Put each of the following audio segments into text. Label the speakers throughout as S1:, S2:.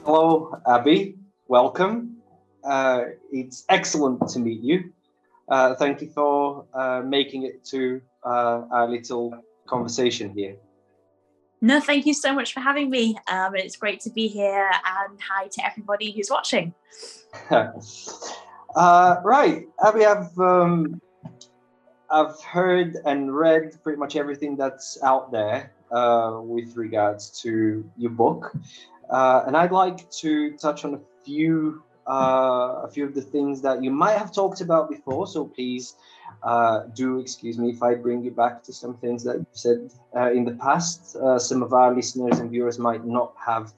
S1: Hello, Abby. Welcome. It's excellent to meet you. Thank you for making it to our little conversation here.
S2: No, thank you so much for having me. It's great to be here, and hi to everybody who's watching.
S1: Right, Abby, I've heard and read pretty much everything that's out there with regards to your book, and I'd like to touch on a few of the things that you might have talked about before. So please do excuse me if I bring you back to some things that you've said in the past. Some of our listeners and viewers might not have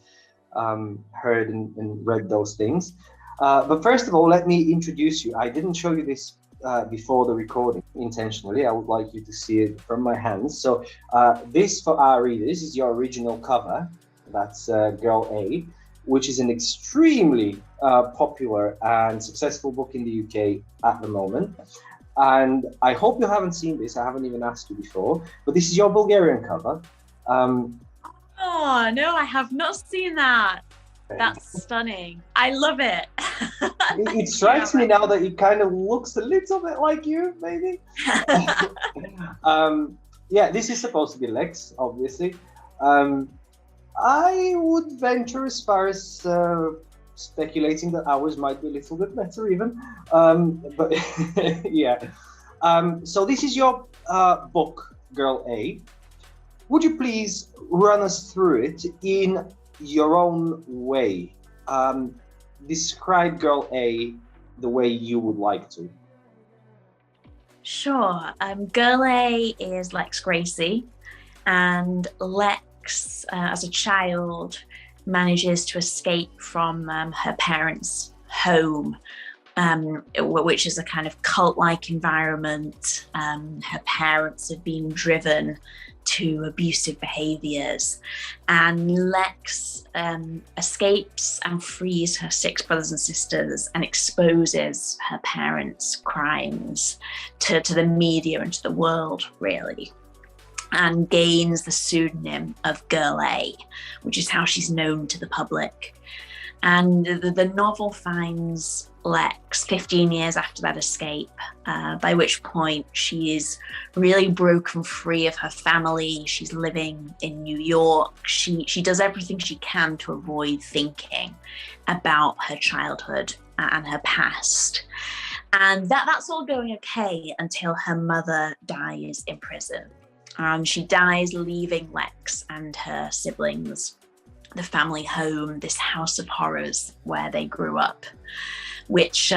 S1: heard and read those things. But first of all, let me introduce you. I didn't show you this before the recording intentionally. I would like you to see it from my hands. So this, for our readers, is your original cover. That's Girl A, which is an extremely popular and successful book in the UK at the moment. And I hope you haven't seen this. I haven't even asked you before, but this is your Bulgarian cover.
S2: Oh, no, I have not seen that. That's stunning. I love it.
S1: It strikes me now that it kind of looks a little bit like you, maybe. Yeah, this is supposed to be Лекс, obviously. I would venture as far as speculating that ours might be a little bit better even. But yeah. So this is your book, Girl A. Would you please run us through it in your own way? Describe Girl A the way you would like to.
S2: Sure. Girl A is Лекс Gracie, and Лекс, as a child, manages to escape from her parents' home, which is a kind of cult-like environment. Her parents have been driven to abusive behaviours, and Лекс escapes and frees her 6 brothers and sisters and exposes her parents' crimes to the media and to the world, really, and gains the pseudonym of Girl A, which is how she's known to the public. And the novel finds Лекс 15 years after that escape, by which point she is really broken free of her family. She's living in New York. She does everything she can to avoid thinking about her childhood and her past. And that's all going okay until her mother dies in prison. She dies leaving Лекс and her siblings the family home, this house of horrors where they grew up, which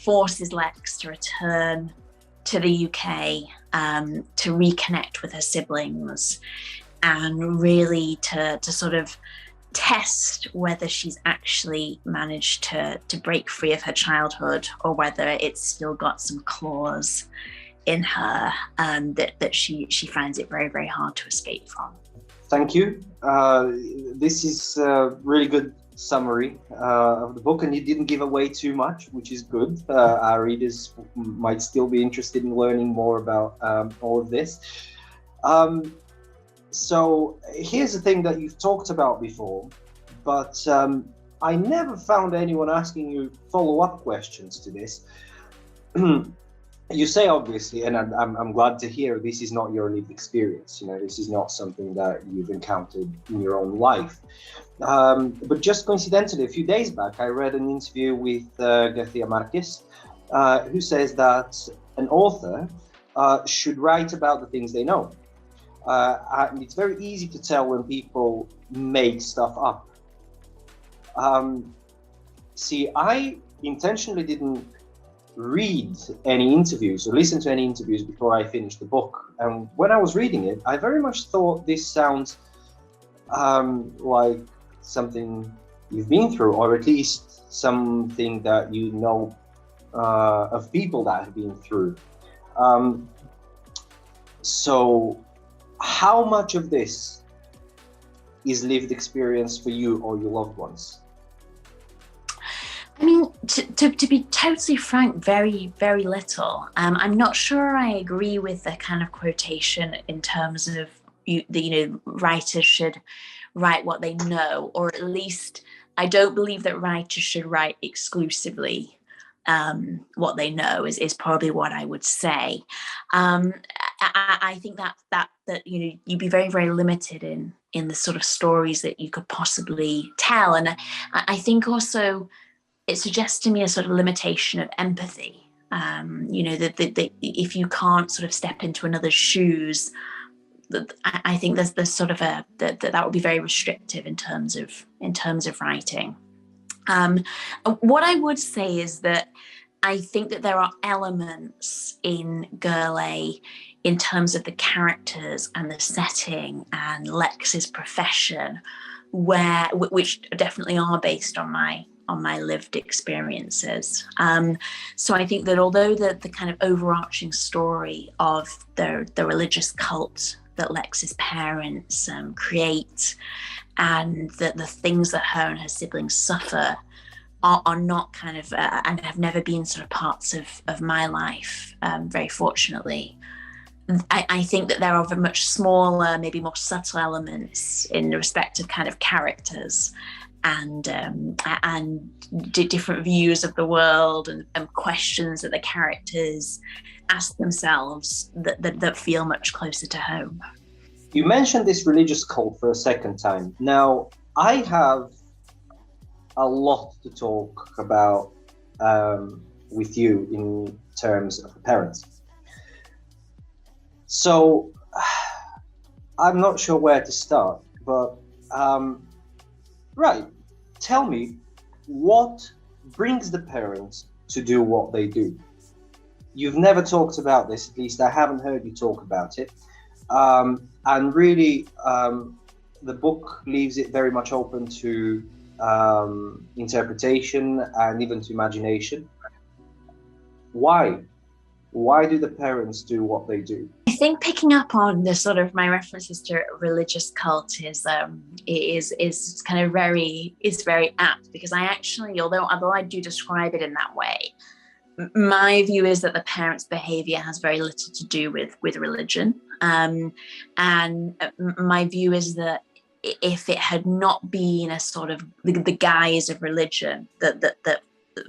S2: forces Лекс to return to the UK to reconnect with her siblings and really to sort of test whether she's actually managed to break free of her childhood, or whether it's still got some claws in her that she finds it very, very hard to escape from.
S1: Thank you. This is a really good summary of the book, and you didn't give away too much, which is good. Our readers might still be interested in learning more about all of this. So here's the thing that you've talked about before, but I never found anyone asking you follow-up questions to this. You say, obviously, and I'm glad to hear, this is not your lived experience. You know, this is not something that you've encountered in your own life. But just coincidentally, a few days back, I read an interview with Garcia Marquez, who says that an author should write about the things they know. And it's very easy to tell when people make stuff up. See, I intentionally didn't read any interviews or listen to any interviews before I finished the book. And when I was reading it, I very much thought this sounds like something you've been through, or at least something that you know of people that have been through. So how much of this is lived experience for you or your loved ones?
S2: I mean, to be totally frank, very, very little. I'm not sure I agree with the kind of quotation in terms of writers should write what they know, or at least I don't believe that writers should write exclusively what they know is probably what I would say. I think that you'd be very, very limited in the sort of stories that you could possibly tell. And I think also it suggests to me a sort of limitation of empathy. That if you can't sort of step into another's shoes, I think there's sort of that would be very restrictive in terms of writing. What I would say is that I think that there are elements in Girl A in terms of the characters and the setting and Lex's profession, which definitely are based on my lived experiences. So I think that although the kind of overarching story of the religious cult that Lex's parents create, and the things that her and her siblings suffer are not kind of and have never been sort of parts of my life, very fortunately. I think that there are much smaller, maybe more subtle elements in respect of kind of characters and different views of the world and questions that the characters ask themselves that feel much closer to home.
S1: You mentioned this religious cult for a second time. Now, I have a lot to talk about with you in terms of parents. So I'm not sure where to start, but right, tell me what brings the parents to do what they do. You've never talked about this, at least I haven't heard you talk about it. And really, the book leaves it very much open to interpretation and even to imagination. Why? Why do the parents do what they do?
S2: I think picking up on the sort of my references to religious cult is kind of very apt, because I actually, although I do describe it in that way, my view is that the parents' behavior has very little to do with religion. And my view is that if it had not been a sort of the guise of religion that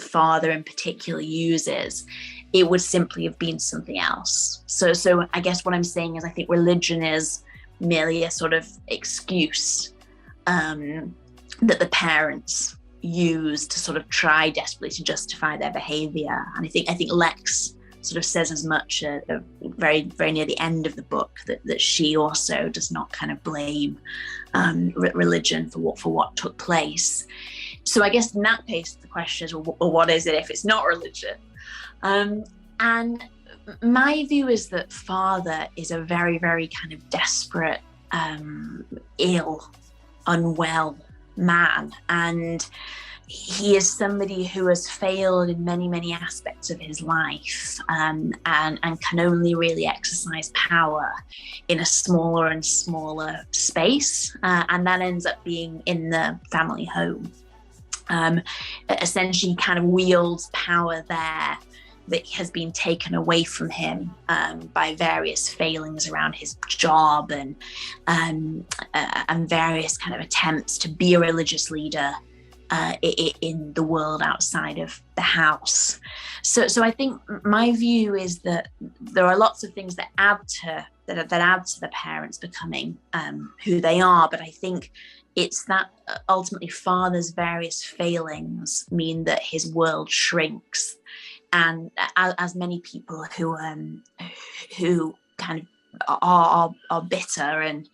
S2: father in particular uses, it would simply have been something else. So I guess what I'm saying is I think religion is merely a sort of excuse that the parents use to sort of try desperately to justify their behavior. And I think Lex sort of says as much very, very near the end of the book that she also does not kind of blame religion for what took place. So I guess in that case, the question is, well, what is it if it's not religion? And my view is that father is a very, very kind of desperate, ill, unwell man. And he is somebody who has failed in many, many aspects of his life, and can only really exercise power in a smaller and smaller space. And that ends up being in the family home. Essentially kind of wields power there that has been taken away from him by various failings around his job and various kind of attempts to be a religious leader in the world outside of the house. So I think my view is that there are lots of things that add to the parents becoming who they are, but I think it's that ultimately father's various failings mean that his world shrinks. And as many people who kind of are bitter and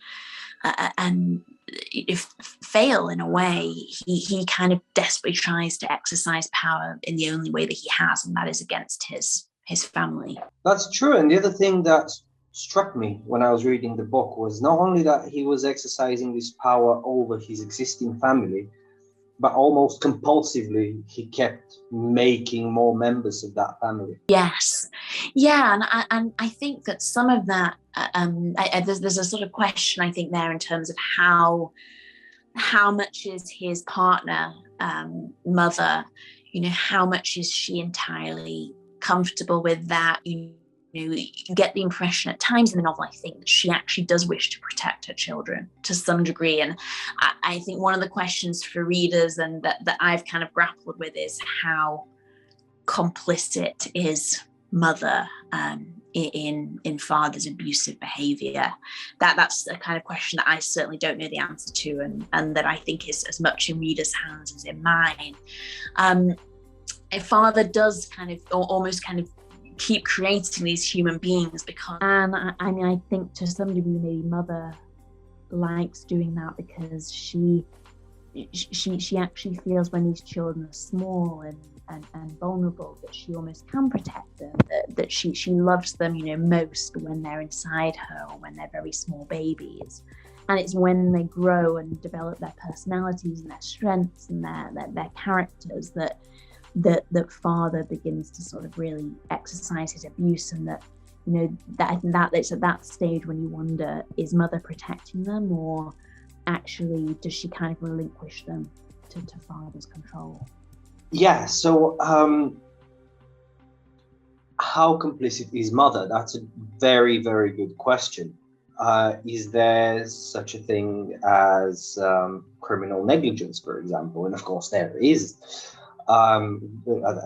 S2: fail in a way, he kind of desperately tries to exercise power in the only way that he has, and that is against his family.
S1: That's true. And the other thing that struck me when I was reading the book was not only that he was exercising this power over his existing family, but almost compulsively he kept making more members of that family.
S2: Yes, yeah, and I think that some of that there's a sort of question I think there in terms of how much is his partner, mother, how much is she entirely comfortable with that? you get the impression at times in the novel, I think, that she actually does wish to protect her children to some degree. And I think one of the questions for readers and that I've kind of grappled with is how complicit is mother in father's abusive behavior. That's a kind of question that I certainly don't know the answer to, and that I think is as much in readers' hands as in mine. A father does kind of, or almost kind of, keep creating these human beings because, and I mean, I think to some degree maybe mother likes doing that because she actually feels when these children are small and vulnerable that she almost can protect them, that she loves them, most when they're inside her or when they're very small babies. And it's when they grow and develop their personalities and their strengths and their characters that father begins to sort of really exercise his abuse, and that I think that it's at that stage when you wonder, is mother protecting them, or actually does she kind of relinquish them to father's control?
S1: Yeah, so how complicit is mother? That's a very, very good question. Is there such a thing as criminal negligence, for example? And of course there is. I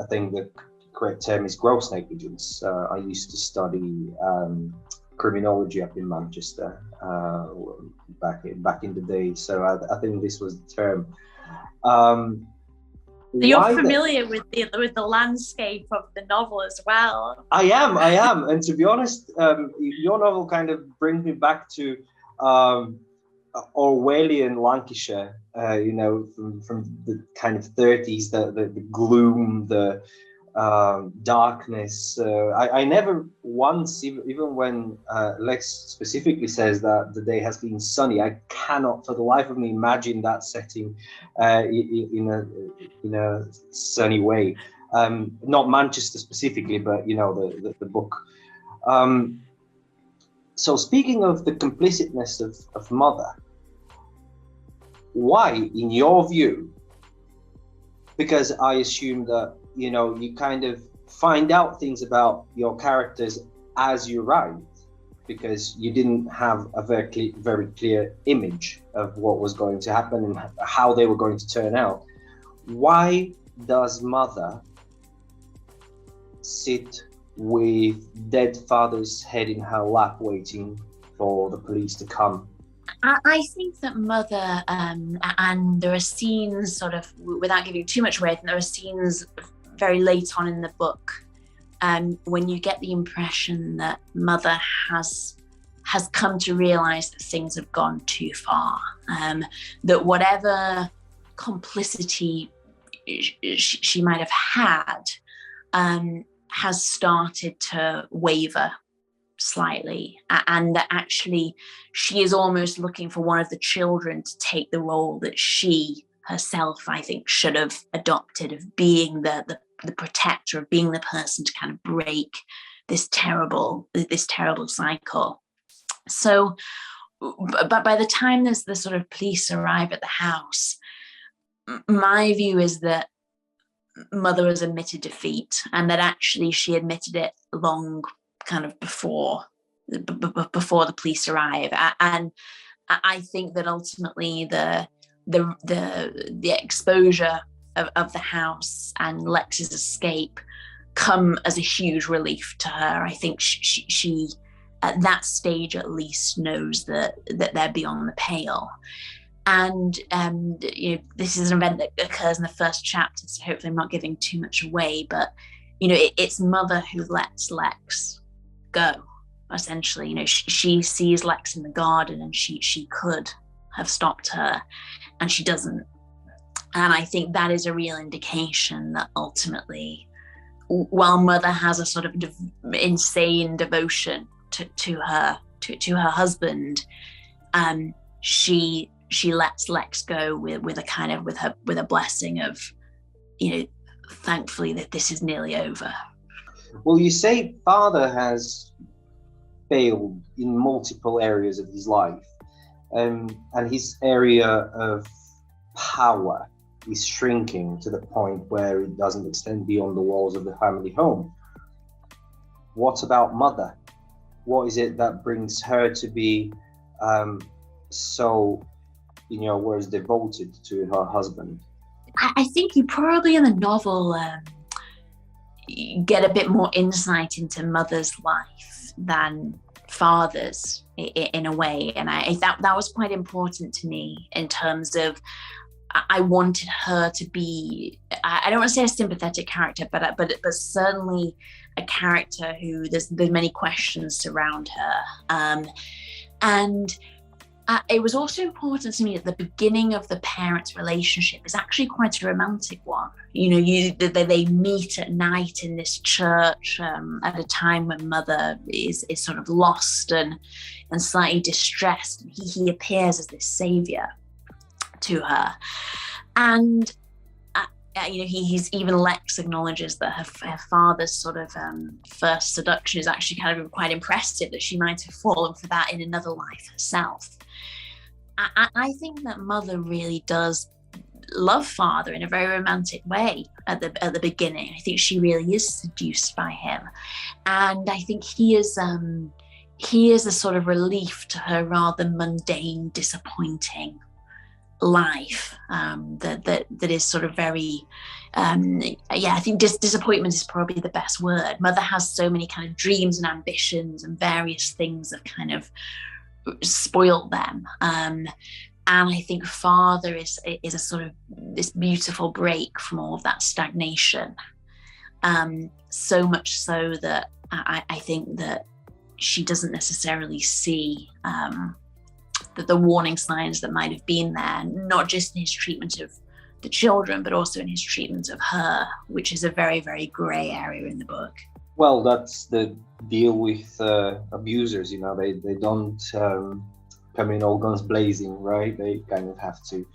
S1: think the correct term is gross negligence. I used to study criminology up in Manchester back in the day, so I think this was the term.
S2: So you're familiar with the landscape of the novel as well. I
S1: am, and to be honest, your novel kind of brings me back to Orwellian Lancashire, from the kind of 30s, the gloom, the darkness. I never once, even when Лекс specifically says that the day has been sunny, I cannot for the life of me imagine that setting in a sunny way. Not Manchester specifically, but the book. So speaking of the complicitness of mother, why, in your view? Because I assume that you kind of find out things about your characters as you write, because you didn't have a very clear image of what was going to happen and how they were going to turn out. Why does mother sit with dead father's head in her lap waiting for the police to come?
S2: I think that mother, and there are scenes, sort of, without giving too much away, there are scenes very late on in the book when you get the impression that mother has come to realize that things have gone too far, that whatever complicity she might have had has started to waver slightly, and that actually she is almost looking for one of the children to take the role that she herself, I think, should have adopted, of being the protector, of being the person to kind of break this terrible cycle. So, but by the time the sort of police arrive at the house, my view is that mother has admitted defeat, and that actually she admitted it long kind of before the police arrive. And I think that ultimately the exposure of the house and Lex's escape come as a huge relief to her. I think she at that stage at least knows that they're beyond the pale. And this is an event that occurs in the first chapter, so hopefully I'm not giving too much away, but it's mother who lets Лекс go, essentially. She sees Лекс in the garden, and she could have stopped her, and she doesn't. And I think that is a real indication that ultimately, while mother has a sort of insane devotion to her husband, she lets Лекс go with a blessing of, thankfully that this is nearly over.
S1: Well, you say father has failed in multiple areas of his life, and his area of power is shrinking to the point where it doesn't extend beyond the walls of the family home. what about Mother? What is it that brings her to be so, in your words, devoted to her husband?
S2: I think you probably in the novel get a bit more insight into Mother's life than Father's in a way, and I thought that was quite important to me in terms of I wanted her to be, I don't want to say a sympathetic character, but certainly a character who there's many questions surround her, and it was also important to me that the beginning of the parents' relationship is actually quite a romantic one. You know, they meet at night in this church at a time when Mother is sort of lost and slightly distressed. He appears as this savior to her, and you know, he's even Лекс acknowledges that her father's sort of first seduction is actually kind of quite impressive, that she might have fallen for that in another life herself. I think that Mother really does love Father in a very romantic way at the beginning. I think she really is seduced by him, and I think he is a sort of relief to her rather mundane, disappointing life that is sort of very I think disappointment is probably the best word. Mother has so many kind of dreams and ambitions, and various things have kind of spoiled them, and I think Father is a sort of this beautiful break from all of that stagnation, so much so that I think that she doesn't necessarily see the warning signs that might have been there, not just in his treatment of the children, but also in his treatment of her, which is a very, very grey area in the book.
S1: Well, that's the deal with abusers, you know, they don't come in all guns blazing, right? They kind of have to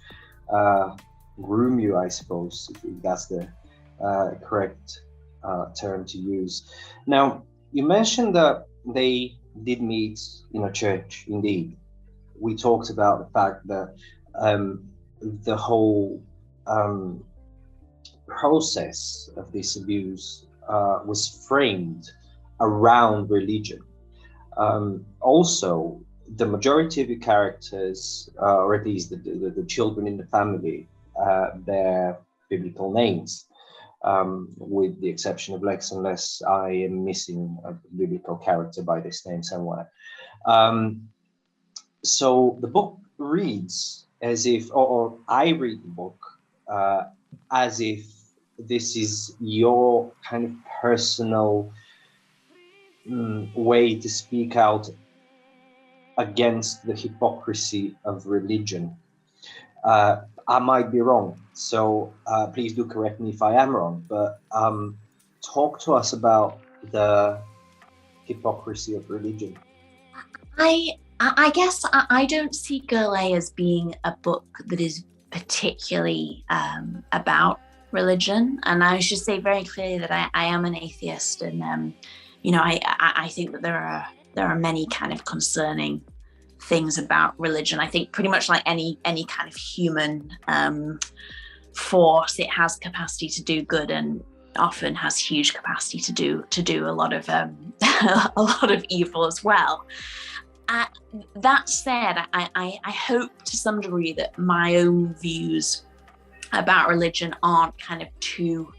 S1: groom you, I suppose, if that's the correct term to use. Now, you mentioned that they did meet in a church, indeed. We talked about the fact that the whole process of this abuse was framed around religion. Also, the majority of the characters, or at least the children in the family, bear biblical names, with the exception of Лекс, unless I am missing a biblical character by this name somewhere. So the book reads as if, or I read the book as if this is your kind of personal way to speak out against the hypocrisy of religion. I might be wrong, so please do correct me if I am wrong, but talk to us about the hypocrisy of religion.
S2: I guess I don't see Girl A as being a book that is particularly about religion, and I should say very clearly that I am an atheist, and you know, I think that there are many kind of concerning things about religion. I think pretty much like any kind of human force, it has capacity to do good and often has huge capacity to do a lot of a lot of evil as well. That said, I hope to some degree that my own views about religion aren't kind of too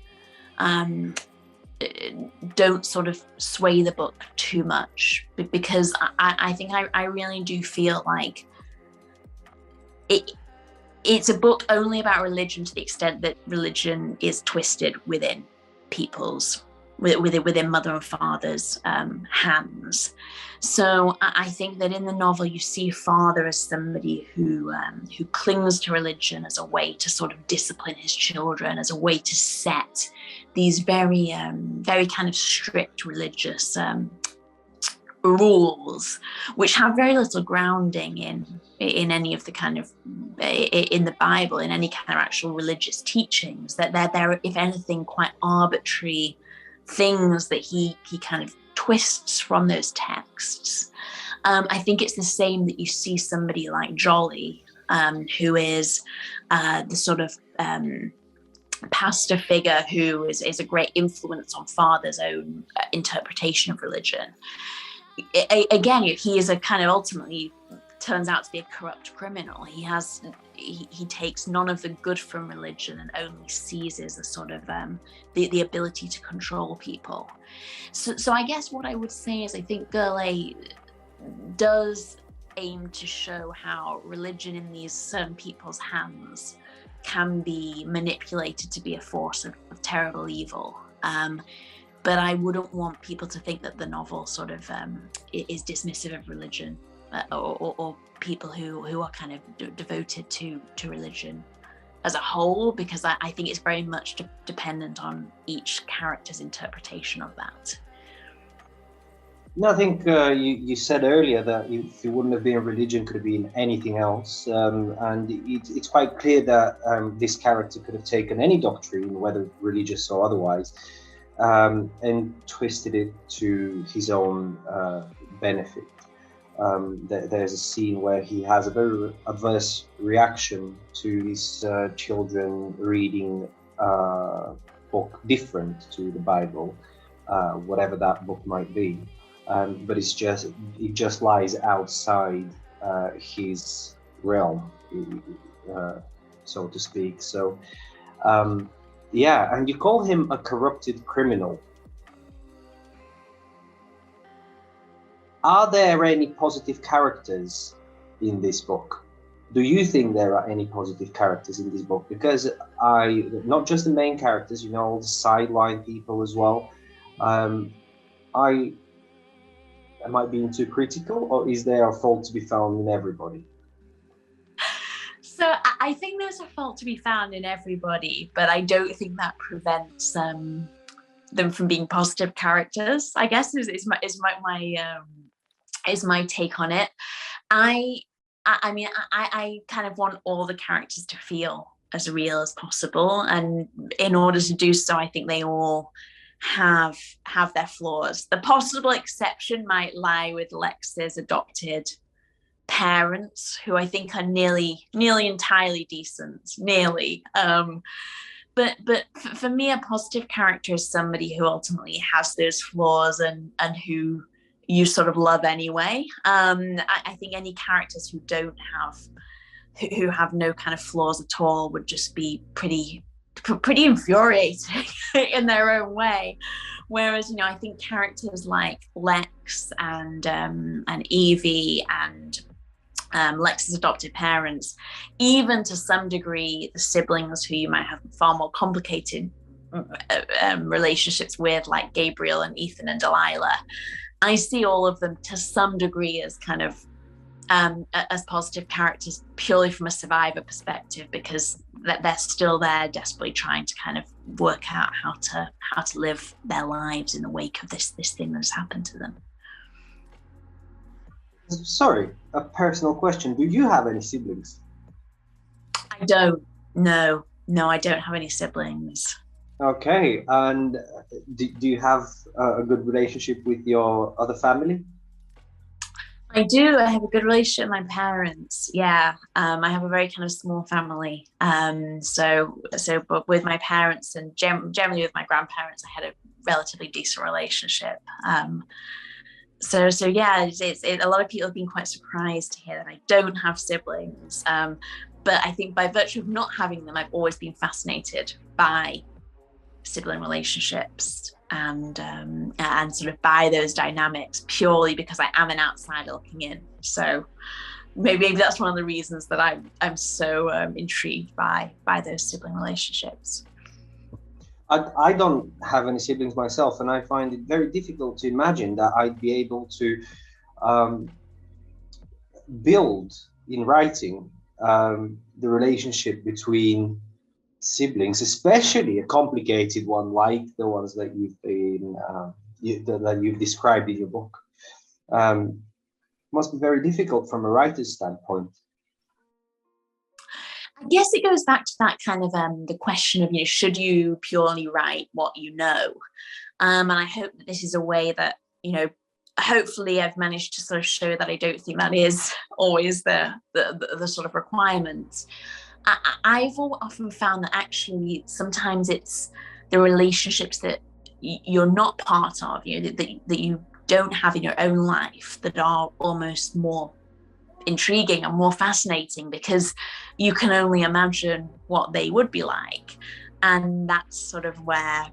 S2: don't sort of sway the book too much, because I think I really do feel like it's a book only about religion to the extent that religion is twisted within within Mother and Father's hands. So I think that in the novel you see Father as somebody who clings to religion as a way to sort of discipline his children, as a way to set these very kind of strict religious rules, which have very little grounding in any of the kind of in the Bible, in any kind of actual religious teachings. That they're if anything quite arbitrary things that he kind of twists from those texts. I think it's the same that you see somebody like Jolly, who is the sort of pastor figure who is a great influence on father's own interpretation of religion. Again, he is a kind of ultimately turns out to be a corrupt criminal. He takes none of the good from religion and only seizes the sort of the ability to control people. So I guess what I would say is I think Girl A does aim to show how religion in these certain people's hands can be manipulated to be a force of terrible evil. But I wouldn't want people to think that the novel sort of is dismissive of religion or people who are kind of devoted to religion as a whole, because I think it's very much dependent on each character's interpretation of that.
S1: No, I think you said earlier that if it wouldn't have been religion, it could have been anything else. And it's quite clear that this character could have taken any doctrine, whether religious or otherwise, and twisted it to his own benefit. There's a scene where he has a very adverse reaction to his children reading a book different to the Bible, whatever that book might be. But it just lies outside his realm, so to speak. So, yeah, and you call him a corrupted criminal. Are there any positive characters in this book? Do you think there are any positive characters in this book? Because not just the main characters, all the sideline people as well. Am I being too critical, or is there a fault to be found in everybody?
S2: So I think there's a fault to be found in everybody, but I don't think that prevents them from being positive characters, I guess is my take on it. I mean, I kind of want all the characters to feel as real as possible, and in order to do so, I think they all have their flaws. The possible exception might lie with Lex's adopted parents, who I think are nearly entirely decent, but for me, a positive character is somebody who ultimately has those flaws and who you sort of love anyway. I think any characters who have no kind of flaws at all would just be pretty infuriating in their own way. Whereas, I think characters like Lex and Evie and Lex's adopted parents, even to some degree the siblings who you might have far more complicated relationships with, like Gabriel and Ethan and Delilah, I see all of them to some degree as kind of as positive characters purely from a survivor perspective, because they're still there desperately trying to kind of work out how to live their lives in the wake of this thing that has happened to them.
S1: Sorry, a personal question. Do you have any siblings?
S2: I don't. No, I don't have any siblings.
S1: Okay, and do you have a good relationship with your other family?
S2: I do. I have a good relationship with my parents. Yeah, I have a very kind of small family. But with my parents and generally with my grandparents, I had a relatively decent relationship. So yeah, a lot of people have been quite surprised to hear that I don't have siblings. But I think by virtue of not having them, I've always been fascinated by sibling relationships and sort of by those dynamics, purely because I am an outsider looking in. So maybe that's one of the reasons that I'm so intrigued by those sibling relationships.
S1: I don't have any siblings myself, and I find it very difficult to imagine that I'd be able to build in writing the relationship between siblings, especially a complicated one like the ones that you've described in your book. Must be very difficult from a writer's standpoint.
S2: I guess it goes back to that kind of the question of, should you purely write what you know? And I hope that this is a way that, hopefully I've managed to sort of show that I don't think that is always the sort of requirement. I've often found that actually sometimes it's the relationships that you're not part of, you know, that you don't have in your own life that are almost more intriguing and more fascinating, because you can only imagine what they would be like. And that's sort of where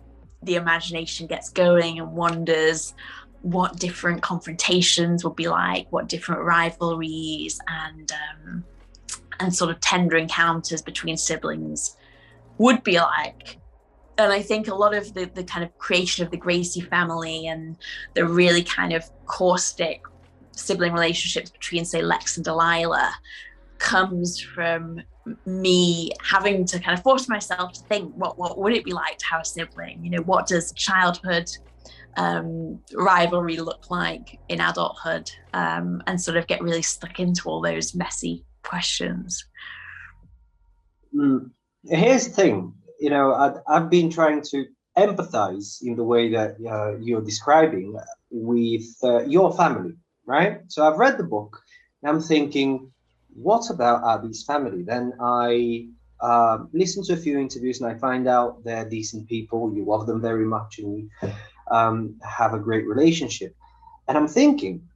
S2: the imagination gets going and wonders what different confrontations would be like, what different rivalries and sort of tender encounters between siblings would be like. And I think a lot of the kind of creation of the Gracie family and the really kind of caustic sibling relationships between, say, Lex and Delilah comes from me having to kind of force myself to think, what would it be like to have a sibling? You know, what does childhood rivalry look like in adulthood? And sort of get really stuck into all those messy questions.
S1: Here's the thing, you know, I've been trying to empathize in the way that you're describing with your family, right? So I've read the book and I'm thinking, what about Abby's family? Then I listen to a few interviews and I find out they're decent people, you love them very much, and you have a great relationship. And I'm thinking,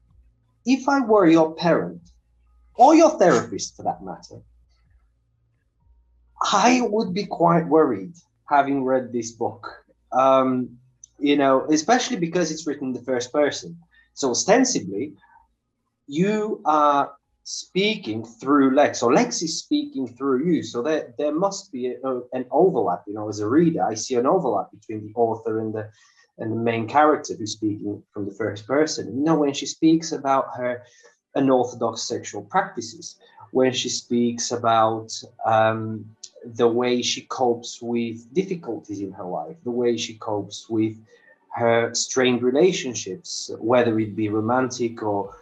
S1: if I were your parent, or your therapist for that matter, I would be quite worried having read this book, you know, especially because it's written in the first person. So ostensibly, you are speaking through Lex, or Lex is speaking through you. So there must be an overlap, you know, as a reader. I see an overlap between the author and the main character who's speaking from the first person. You know, when she speaks about her unorthodox sexual practices, when she speaks about the way she copes with difficulties in her life, the way she copes with her strained relationships, whether it be romantic or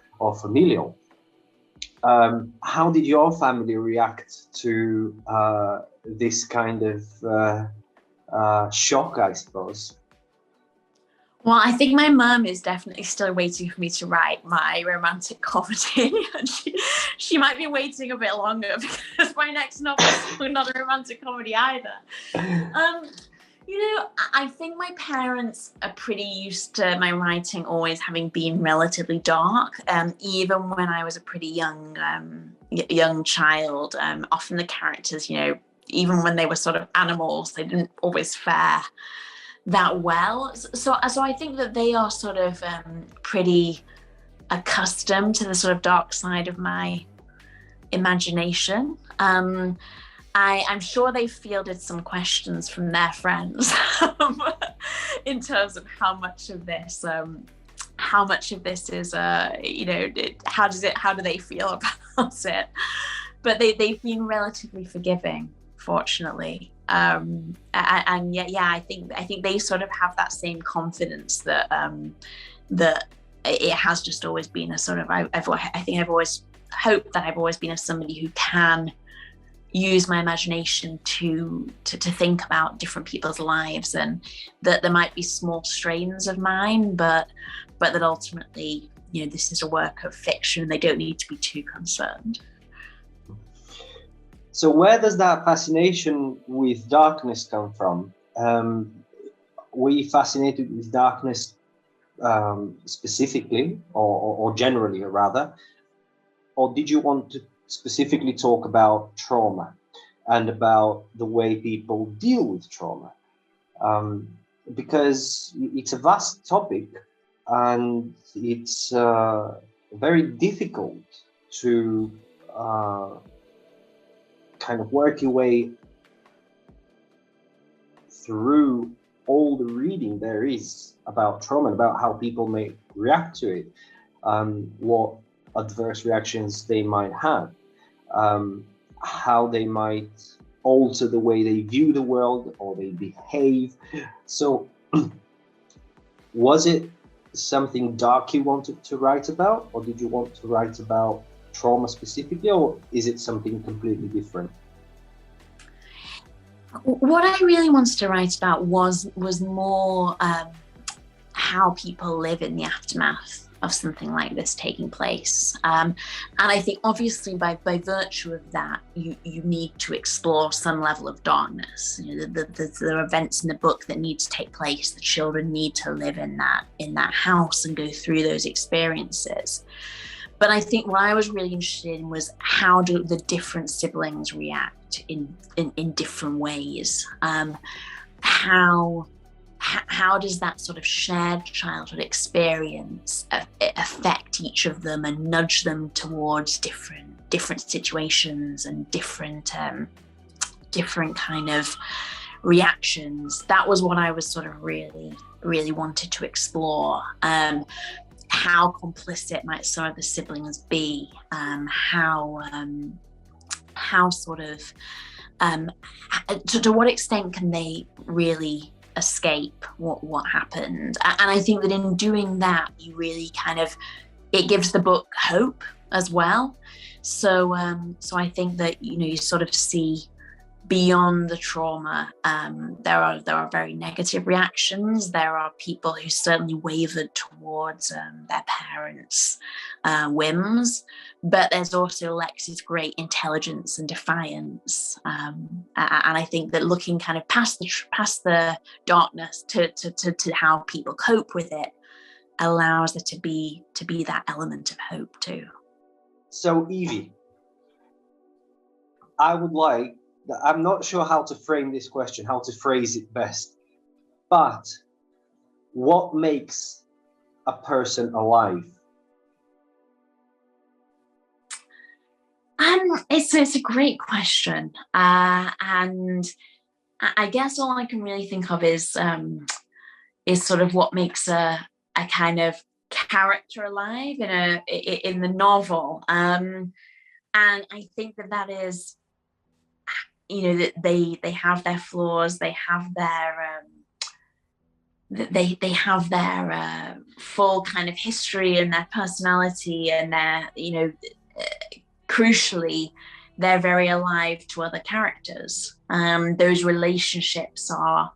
S1: familial. How did your family react to this kind of shock, I suppose?
S2: Well, I think my mum is definitely still waiting for me to write my romantic comedy. And she might be waiting a bit longer, because my next novel is not a romantic comedy either. You know, I think my parents are pretty used to my writing always having been relatively dark. Even when I was a pretty young child, often the characters, you know, even when they were sort of animals, they didn't always fare that well. So I think that they are sort of pretty accustomed to the sort of dark side of my imagination. I'm sure they fielded some questions from their friends in terms of how much of this is, you know, how do they feel about it? But they've been relatively forgiving, fortunately. And I think they sort of have that same confidence that that it has just always been a sort of, I think I've always hoped that I've always been somebody who can use my imagination to think about different people's lives, and that there might be small strains of mine, but that ultimately, you know, this is a work of fiction. They don't need to be too concerned.
S1: So where does that fascination with darkness come from? Were you fascinated with darkness specifically, or generally, rather? Or did you want to specifically talk about trauma and about the way people deal with trauma? Because it's a vast topic and it's very difficult to kind of work your way through all the reading there is about trauma and about how people may react to it, what adverse reactions they might have, how they might alter the way they view the world or they behave. So was it something dark you wanted to write about, or did you want to write about trauma specifically, or is it something completely different?
S2: What I really wanted to write about was more how people live in the aftermath of something like this taking place. And I think obviously by virtue of that, you need to explore some level of darkness. You know, there are events in the book that need to take place. The children need to live in that house and go through those experiences. But I think what I was really interested in was how do the different siblings react in different ways? How does that sort of shared childhood experience affect each of them and nudge them towards different situations and different kind of reactions? That was what I was sort of really wanted to explore. How complicit might some of the siblings be? How sort of to what extent can they really escape what happened? And I think that in doing that, you really it gives the book hope as well. So I think that, you know, you sort of see beyond the trauma. There are very negative reactions. There are people who certainly wavered towards their parents' whims, but there's also Lex's great intelligence and defiance. And I think that looking kind of past the darkness to how people cope with it allows there to be that element of hope too.
S1: So Evie, I'm not sure how to frame this question, how to phrase it best, but what makes a person alive?
S2: It's a great question, and I guess all I can really think of is sort of what makes a kind of character alive in the novel, and I think that is, you know, that they have their flaws, they have their full kind of history and their personality, and their, you know, crucially, they're very alive to other characters. Those relationships are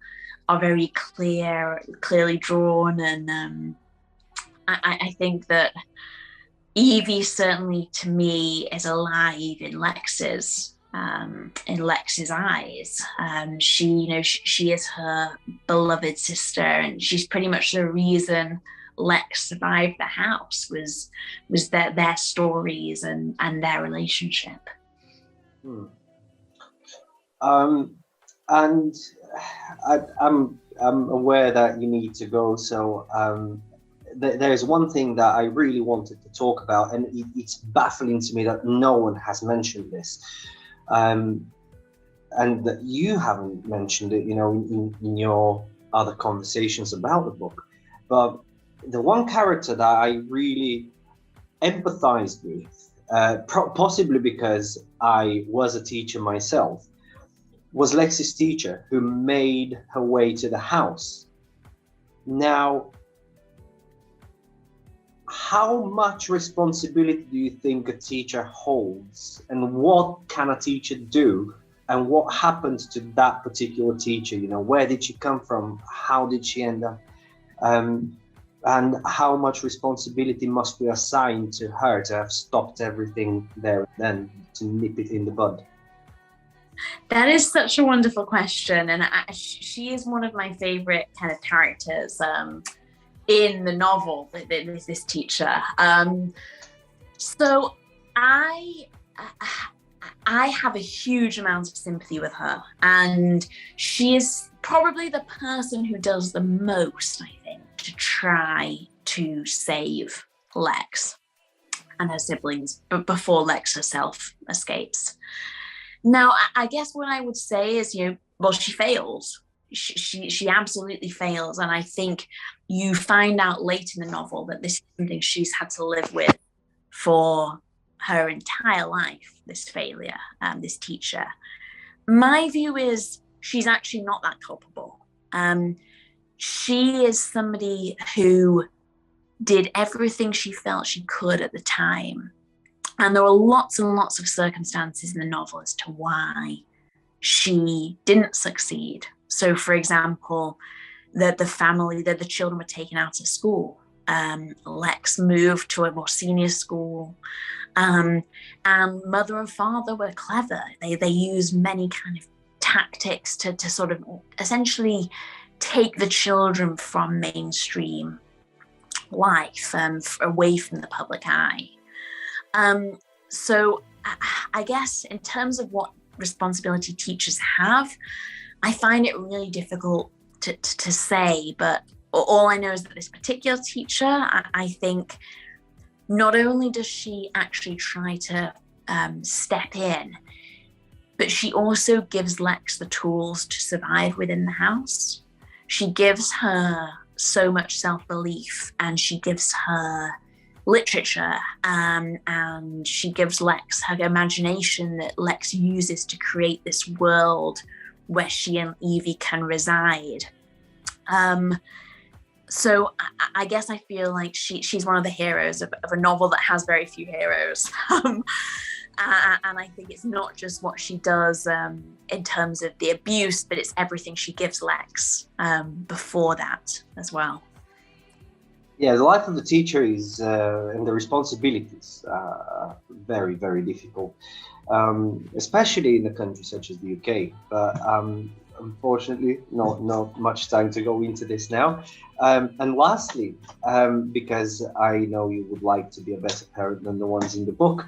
S2: very clearly drawn, and I think that Evie certainly to me is alive in Lex's eyes. She is her beloved sister, and she's pretty much the reason Lex survived the house was their stories and their relationship.
S1: And I'm aware that you need to go, so there's one thing that I really wanted to talk about, and it's baffling to me that no one has mentioned this. And that you haven't mentioned it, you know, in your other conversations about the book. But the one character that I really empathized with, possibly because I was a teacher myself, was Lex's teacher, who made her way to the house. Now, how much responsibility do you think a teacher holds, and what can a teacher do, and what happened to that particular teacher? You know, where did she come from? How did she end up? And how much responsibility must we assign to her to have stopped everything there and then, to nip it in the bud?
S2: That is such a wonderful question, and she is one of my favorite kind of characters in the novel. This teacher. So I have a huge amount of sympathy with her, and she is probably the person who does the most, I think, to try to save Lex and her siblings before Lex herself escapes. Now, I guess what I would say is, you know, well, she fails. She absolutely fails, and I think you find out late in the novel that this is something she's had to live with for her entire life, this failure, this teacher. My view is she's actually not that culpable. She is somebody who did everything she felt she could at the time. And there are lots and lots of circumstances in the novel as to why she didn't succeed. So, for example, the family, that the children were taken out of school. Lex moved to a more senior school, and mother and father were clever. They used many kind of tactics to sort of essentially take the children from mainstream life, away from the public eye. So I guess in terms of what responsibility teachers have, I find it really difficult to say, but all I know is that this particular teacher, I think not only does she actually try to step in, but she also gives Lex the tools to survive within the house. She gives her so much self-belief, and she gives her literature, and she gives Lex her imagination that Lex uses to create this world where she and Evie can reside. So I guess I feel like she's one of the heroes of a novel that has very few heroes. And I think it's not just what she does in terms of the abuse, but it's everything she gives Lex before that as well.
S1: Yeah, the life of the teacher is, and the responsibilities are very, very difficult, especially in a country such as the UK. But unfortunately, not much time to go into this now. And lastly, because I know you would like to be a better parent than the ones in the book,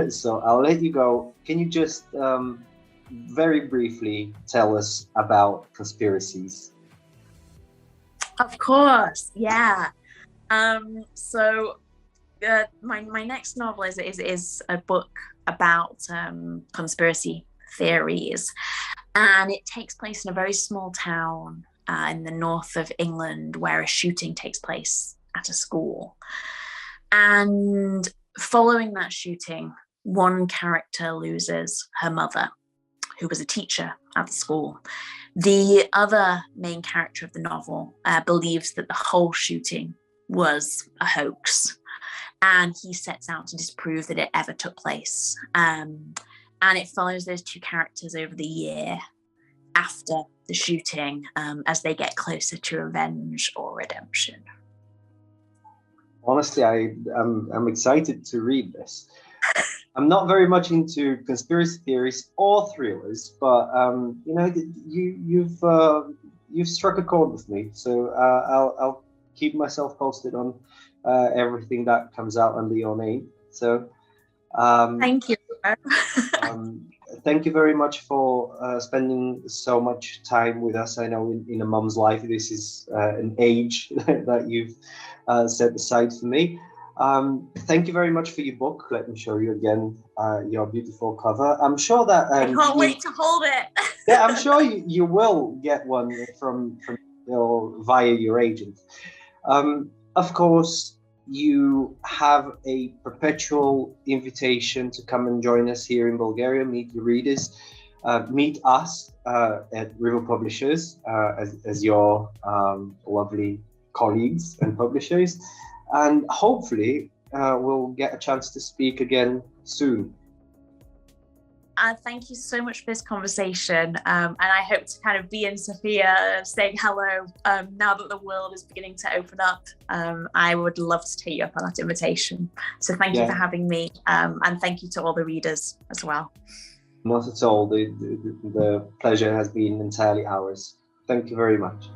S1: so I'll let you go. Can you just very briefly tell us about conspiracies?
S2: Of course, yeah. So my next novel is a book about conspiracy theories, and it takes place in a very small town in the north of England, where a shooting takes place at a school. And following that shooting, one character loses her mother, who was a teacher at the school. The other main character of the novel believes that the whole shooting was a hoax, and he sets out to disprove that it ever took place. And it follows those two characters over the year after the shooting, as they get closer to revenge or redemption.
S1: Honestly, I'm excited to read this. I'm not very much into conspiracy theories or thrillers, but you've struck a chord with me. So I'll keep myself posted on everything that comes out under your name. So
S2: thank you.
S1: Thank you very much for spending so much time with us. I know in a mum's life, this is an age that you've set aside for me. Thank you very much for your book. Let me show you again your beautiful cover. I'm sure that
S2: I can't wait to hold it.
S1: Yeah, I'm sure you will get one from via your agent. Of course, you have a perpetual invitation to come and join us here in Bulgaria, meet your readers, meet us at River Publishers as your lovely colleagues and publishers, and hopefully we'll get a chance to speak again soon.
S2: Thank you so much for this conversation, and I hope to kind of be in Sofia saying hello now that the world is beginning to open up. I would love to take you up on that invitation. So thank you for having me, and thank you to all the readers as well.
S1: Not at all. The pleasure has been entirely ours. Thank you very much.